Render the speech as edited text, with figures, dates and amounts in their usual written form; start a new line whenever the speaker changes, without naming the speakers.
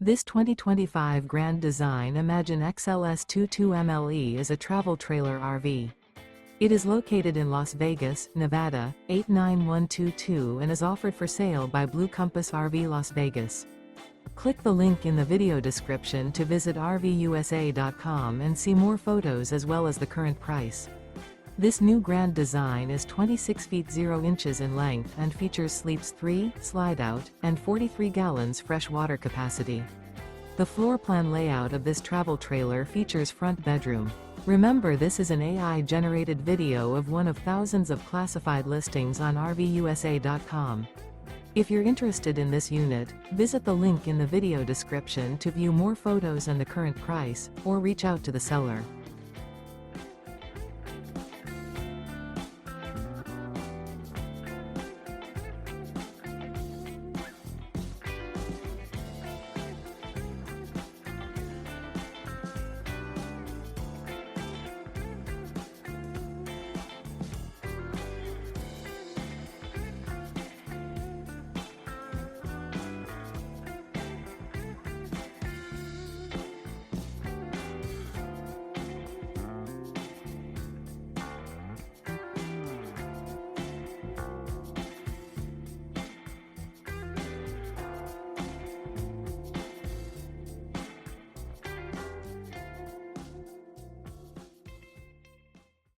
This 2025 Grand Design Imagine XLS 22MLE is a travel trailer RV. It is located in Las Vegas, Nevada, 89122 and is offered for sale by Blue Compass RV Las Vegas. Click the link in the video description to visit RVUSA.com and see more photos as well as the current price. This new Grand Design is 26 feet 0 inches in length and features sleeps 3, Slideout, and 43 gallons fresh water capacity. The floor plan layout of this travel trailer features front bedroom. Remember, this is an AI-generated video of one of thousands of classified listings on RVUSA.com. If you're interested in this unit, visit the link in the video description to view more photos and the current price, or reach out to the seller.